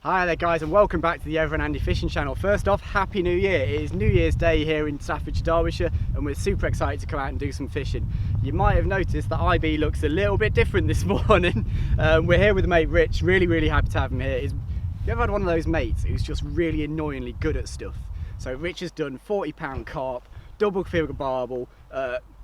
Hi there guys, and welcome back to the Ever and Andy Fishing Channel. First off, Happy New Year. It is New Year's Day here in Staffordshire, Derbyshire, and we're super excited to come out and do some fishing. You might have noticed that IB looks a little bit different this morning. We're here with the mate Rich, really happy to have him here. You ever had one of those mates who's just really annoyingly good at stuff? So Rich has done 40-pound carp, double figure barbel,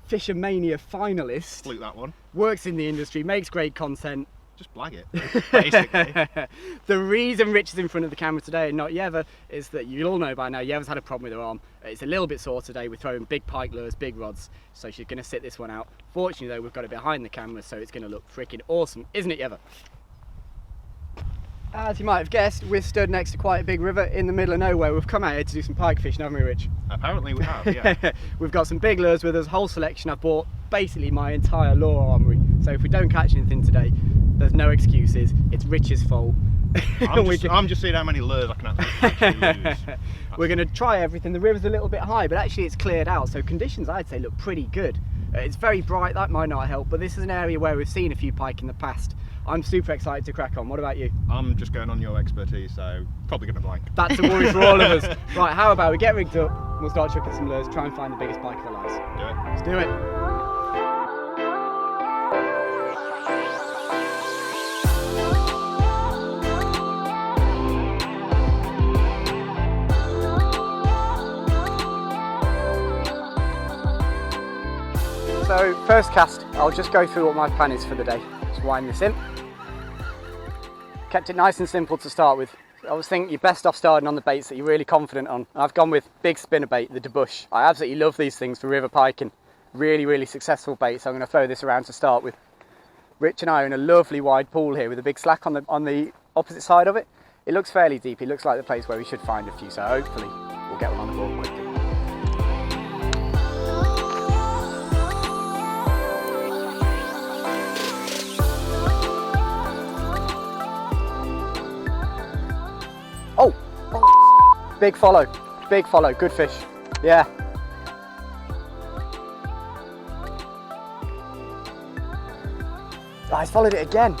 Fishermania finalist. Fluke that one. Works in the industry, makes great content. Just blag it, basically. The reason Rich is in front of the camera today and not Yeva is that you'll all know by now Yeva's had a problem with her arm. It's a little bit sore today. We're throwing big pike lures, big rods, so she's going to sit this one out. Fortunately though, we've got it behind the camera, so it's going to look freaking awesome, isn't it Yeva? As you might have guessed, we're stood next to quite a big river in the middle of nowhere. We've come out here to do some pike fishing, haven't we Rich? Apparently we have, yeah. We've got some big lures with us, whole selection. I've bought basically my entire lure armoury, so if we don't catch anything today, there's no excuses. It's Rich's fault. I'm just seeing how many lures I can actually use. We're going to try everything. The river's a little bit high, but actually it's cleared out, so conditions I'd say look pretty good. It's very bright, that might not help, but this is an area where we've seen a few pike in the past. I'm super excited to crack on. What about you? I'm just going on your expertise, so probably going to blank. That's a worry for all of us. Right, how about we get rigged up, we'll start chucking some lures, try and find the biggest pike of our lives. Do it. Let's do it. So first cast, I'll just go through what my plan is for the day. Just wind this in. Kept it nice and simple to start with. I was thinking you're best off starting on the baits that you're really confident on. I've gone with big spinnerbait, the debush. I absolutely love these things for river piking. Really successful baits. So I'm going to throw this around to start with. Rich and I are in a lovely wide pool here with a big slack on the opposite side of it. It looks fairly deep. It looks like the place where we should find a few. So hopefully we'll get one on the board quickly. Oh, big follow, good fish, yeah. Oh, he's followed it again.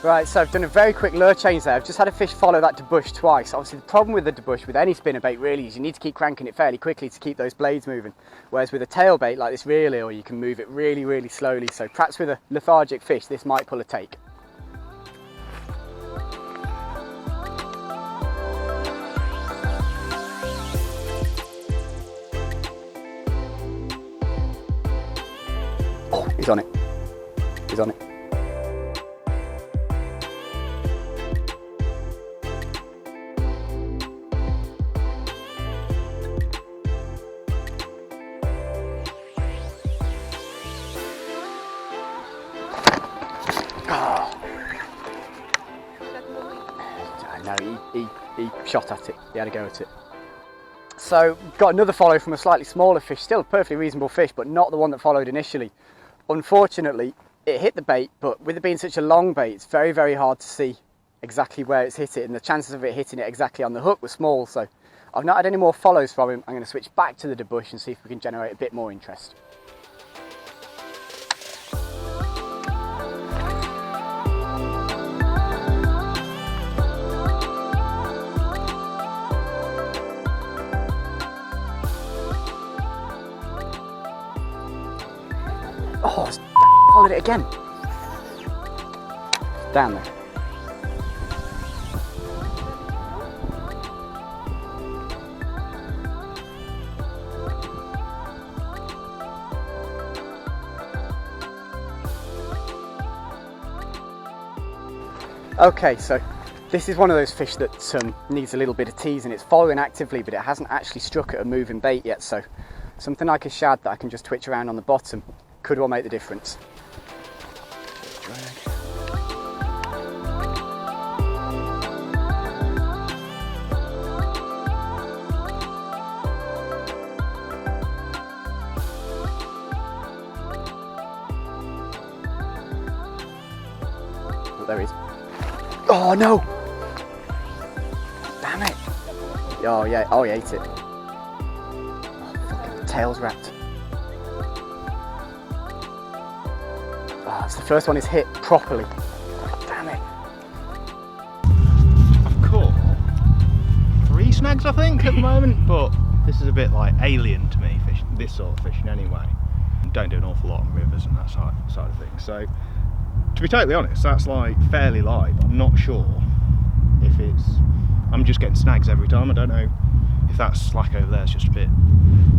Right, so I've done a very quick lure change there. I've just had a fish follow that debush twice. Obviously the problem with the debush, with any spinnerbait really, is you need to keep cranking it fairly quickly to keep those blades moving. Whereas with a tail bait like this reel eel, you can move it really slowly. So perhaps with a lethargic fish, this might pull a take. He's on it. Oh. No, he shot at it. He had a go at it. So, got another follow from a slightly smaller fish, still a perfectly reasonable fish, but not the one that followed initially. Unfortunately, it hit the bait, but with it being such a long bait, it's very hard to see exactly where it's hit it, and the chances of it hitting it exactly on the hook were small, so I've not had any more follows from him. I'm going to switch back to the debush and see if we can generate a bit more interest. Oh, it's followed it again. Down there. Okay, so this is one of those fish that needs a little bit of teasing. It's following actively, but it hasn't actually struck at a moving bait yet, so something like a shad that I can just twitch around on the bottom could well make the difference. Oh, there he is. Oh no! Damn it! Oh yeah, he ate it. Oh, fucking tail's wrapped. Oh, it's the first one he's hit properly. Damn it. I've caught 3 snags I think at the moment, but this is a bit like alien to me, this sort of fishing anyway. Don't do an awful lot on rivers and that side of things. So to be totally honest, that's like fairly light, but I'm not sure if I'm just getting snags every time. I don't know if that slack over there is just a bit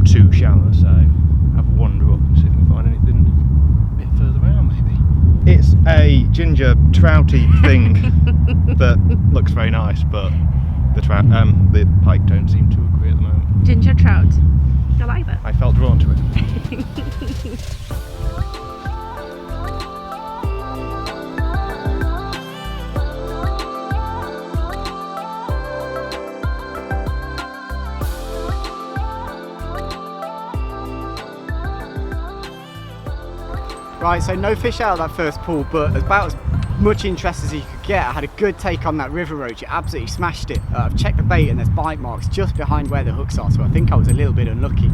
too shallow, so have a wander up and see if we can find anything a bit further around maybe. It's a ginger trouty thing that looks very nice, but the pike don't seem to agree at the moment. Ginger trout. I like that. I felt drawn to it. Right, so no fish out of that first pool, but about as much interest as you could get. I had a good take on that river roach. It absolutely smashed it. I've checked the bait and there's bite marks just behind where the hooks are, so I think I was a little bit unlucky.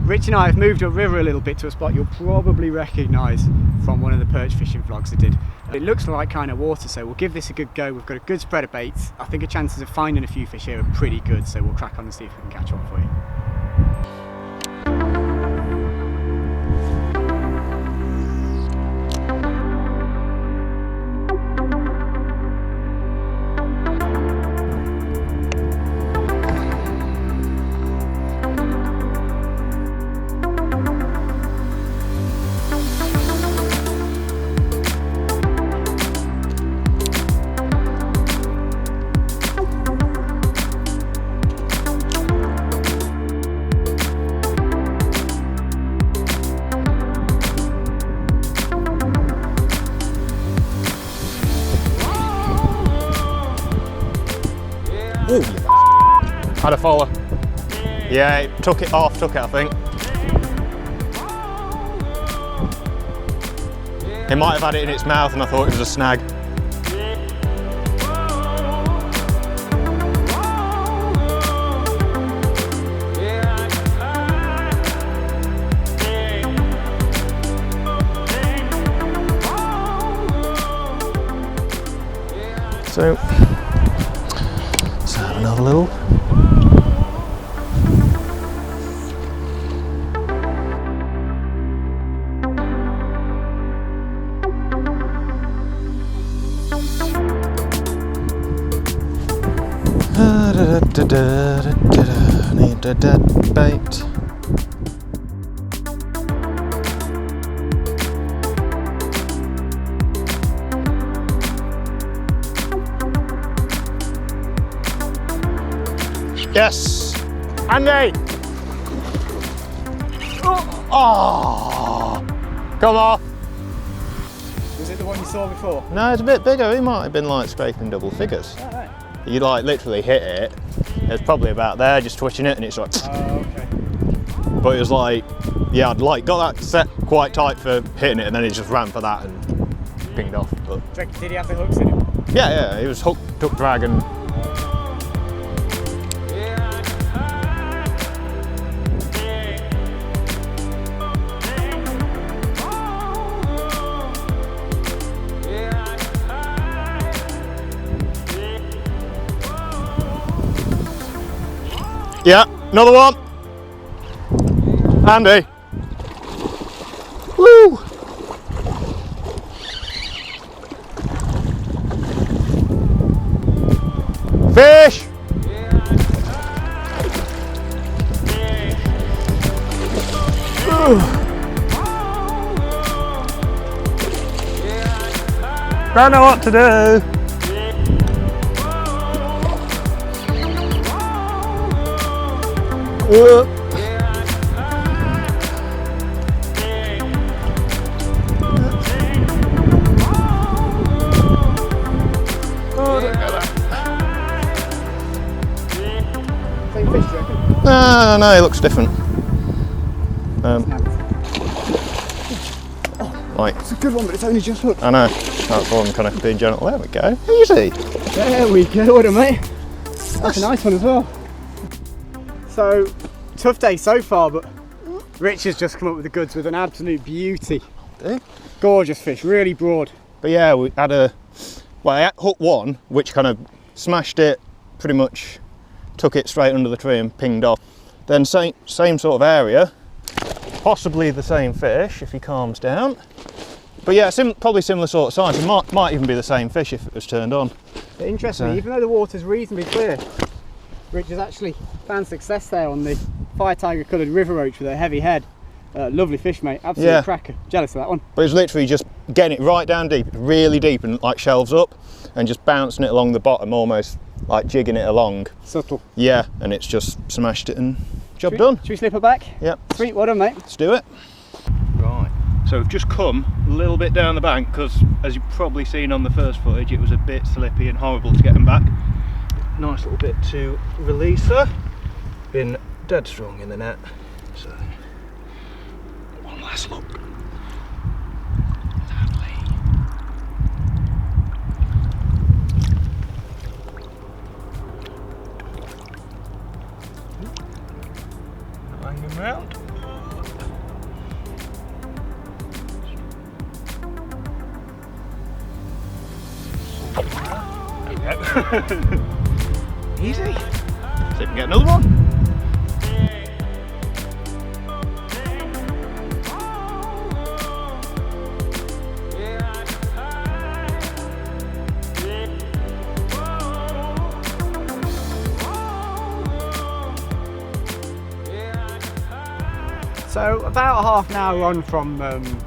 Rich and I have moved upriver a little bit to a spot you'll probably recognise from one of the perch fishing vlogs I did. It looks like kind of water, so we'll give this a good go. We've got a good spread of baits. I think the chances of finding a few fish here are pretty good, so we'll crack on and see if we can catch one for you. Oh, had a follower. Yeah, it took it I think. It might have had it in its mouth and I thought it was a snag. So, let's have another little. Need a dead bait. Yes! Andy! Oh! Come off! Was it the one you saw before? No, it's a bit bigger. He might have been like scraping double figures. Oh, right. You like literally hit it. It's probably about there, just twitching it, and it's like. Oh, okay. But it was like, yeah, I'd like got that set quite tight for hitting it, and then it just ran for that and pinged off. But Did he have the hooks in it? yeah, he was hook, took drag, and. Yeah, another one. Andy. Woo! Fish! Don't know what to do. Same fish, do you reckon? No, it looks different. Right. It's a good one, but it's only just hooked. I know. That's why I'm kind of being gentle. There we go. Easy. There we go, what a mate. That's a nice one as well. So, tough day so far, but Rich has just come up with the goods with an absolute beauty. Gorgeous fish, really broad. But yeah, we had a Well, I hooked one, which kind of smashed it, pretty much took it straight under the tree and pinged off. Then same sort of area, possibly the same fish if he calms down. But yeah, probably similar sort of size. It might even be the same fish if it was turned on. But interestingly, even though the water's reasonably clear, Rich has actually found success there on the fire tiger coloured river roach with a heavy head. Lovely fish, mate. Absolute cracker. Jealous of that one. But it's literally just getting it right down deep, really deep, and like shelves up, and just bouncing it along the bottom, almost like jigging it along. Subtle. Yeah, and it's just smashed it and job done. Should we slip her back? Yep. Sweet, well done, mate. Let's do it. Right. So we've just come a little bit down the bank because, as you've probably seen on the first footage, it was a bit slippy and horrible to get them back. Nice little bit to release her. Been dead strong in the net. So one last look. Lovely. Hanging round. Easy. See if we can get another one. So about a half an hour on from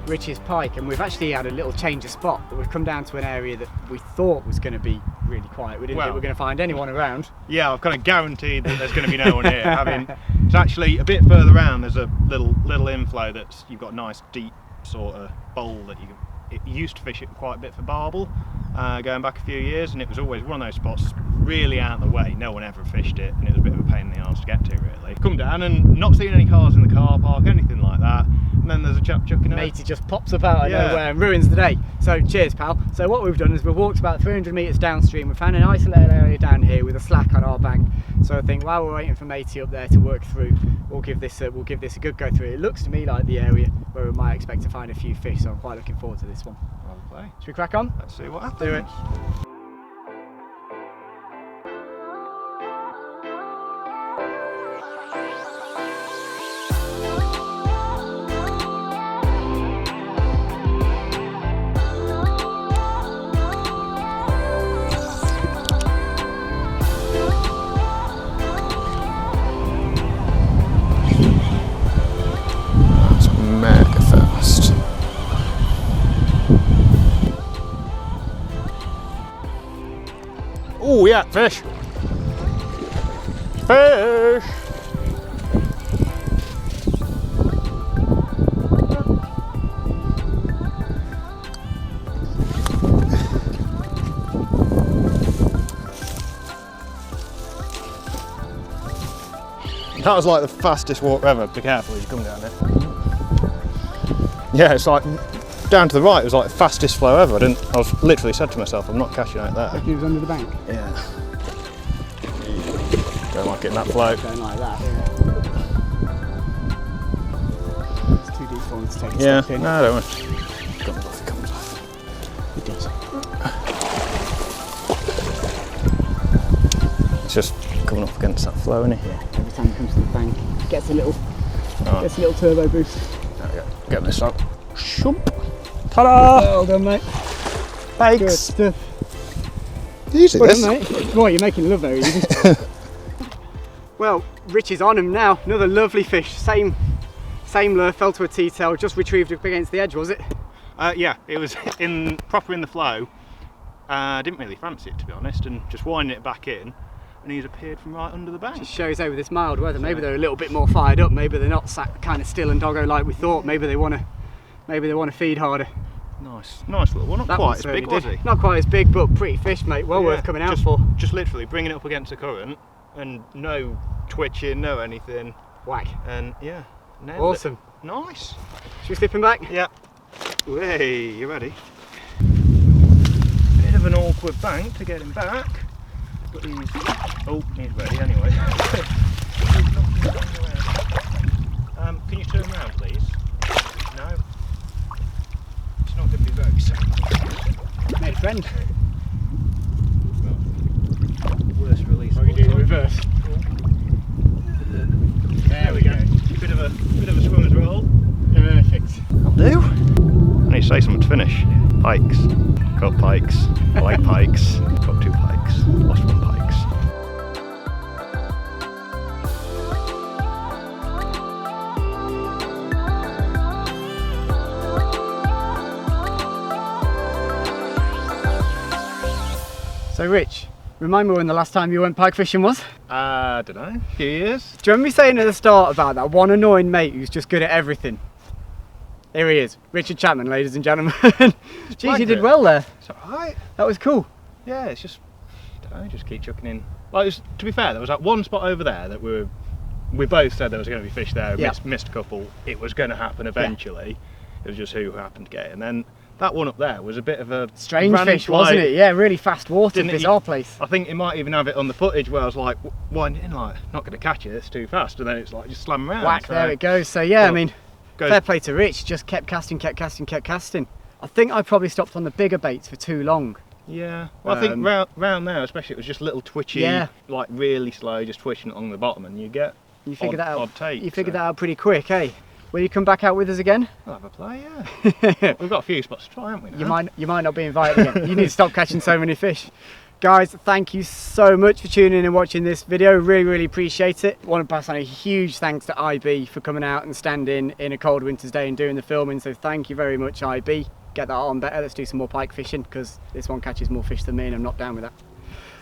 Rich's Pike, and we've actually had a little change of spot. We've come down to an area that we thought was going to be really quiet. We didn't think we were going to find anyone around. Yeah, I've kind of guaranteed that there's going to be no one here. I mean, it's actually a bit further around. There's a little inflow that's you've got a nice deep sort of bowl that it used to fish it quite a bit for barbel, going back a few years, and it was always one of those spots really out of the way. No one ever fished it, and it was a bit of a pain in the arse to get to, really. Come down and not seeing any cars in the car park, anything like that. And then there's a chap chucking out. Matey just pops up out of nowhere and ruins the day. So cheers, pal. So what we've done is we've walked about 300 metres downstream. We found an isolated area down here with a slack on our bank. So I think while we're waiting for Matey up there to work through, we'll give this a good go through. It looks to me like the area where we might expect to find a few fish. So I'm quite looking forward to this one. Lovely. Should we crack on? Let's see what happens. Do it. Oh yeah, fish! Fish! That was like the fastest walk ever. Be careful as you come down there. Yeah, it's like down to the right. It was like the fastest flow ever. I was literally said to myself, I'm not catching out there. Like he was under the bank. Yeah. Don't like getting that flow. Going like that. Yeah. It's too deep for him to take a step in. No, don't worry. Comes off. It comes off. It does. It's just coming up against that flow, isn't it? Yeah. Every time he comes to the bank, gets a little turbo boost. There we go. Get this up. Shump. Ta-da! Well done, mate. Thanks. Good stuff. Easy Well this. done, mate. Boy, you're making love very easy. Well, Rich is on him now. Another lovely fish. Same lure, fell to a T-tail, just retrieved up against the edge, was it? Yeah, it was proper in the flow. I didn't really fancy it, to be honest, and just winding it back in, and he's appeared from right under the bank. Just shows over this mild weather. Maybe they're a little bit more fired up. Maybe they're not sat kind of still and doggo like we thought. Maybe they want to feed harder. Nice little one. Not quite as big, was he? Not quite as big, but pretty fish, mate. Well worth coming out for. Just literally bringing it up against the current, and no twitching, no anything. Whack. And yeah, awesome. It. Nice. Should we slip him back? Yeah. Hey, you ready? Bit of an awkward bank to get him back, but he's ready anyway. Can you turn around, please? No. It's not going to be very safe. Made a friend. first. There we go. Bit of a swimmer's roll. Perfect. I'll do. I need to say something to finish. Pikes. Caught pikes. I like pikes. Caught 2 pikes. Lost 1 pikes. So Rich, remind me when the last time you went pike fishing was? I don't know, a few years. Do you remember me saying at the start about that one annoying mate who's just good at everything? Here he is, Richard Chapman, ladies and gentlemen. Jeez, you did well there. It's alright. That was cool. Yeah, it's just, I don't know, just keep chucking in. Well, it was, to be fair, there was that one spot over there that we both said there was going to be fish there. Yeah. Missed a couple. It was going to happen eventually. Yeah. It was just who happened to get it. And then that one up there was a bit of a strange fish, wasn't it? Yeah, really fast water, bizarre place. I think it might even have it on the footage where I was like, winding in, like, not going to catch it, it's too fast. And then it's like, just slam around. Whack, so, there it goes. So yeah, well, I mean, fair play to Rich, just kept casting. I think I probably stopped on the bigger baits for too long. Yeah, well I think round there especially it was just little twitchy, like really slow, just twitching along the bottom, and you figure that out. You figured that out pretty quick, eh? Will you come back out with us again? I'll have a play, yeah. We've got a few spots to try, haven't we? Now? You might not be invited again. You need to stop catching so many fish. Guys, thank you so much for tuning in and watching this video. Really appreciate it. I want to pass on a huge thanks to IB for coming out and standing in a cold winter's day and doing the filming. So thank you very much, IB. Get that on better. Let's do some more pike fishing because this one catches more fish than me and I'm not down with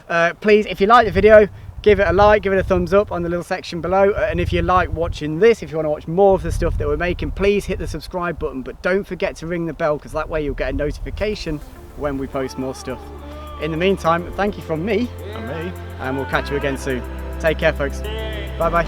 that. Please, if you like the video, give it a like, give it a thumbs up on the little section below. And if you like watching this, if you want to watch more of the stuff that we're making, please hit the subscribe button. But don't forget to ring the bell because that way you'll get a notification when we post more stuff. In the meantime, thank you from me. And me. And we'll catch you again soon. Take care, folks. Bye-bye.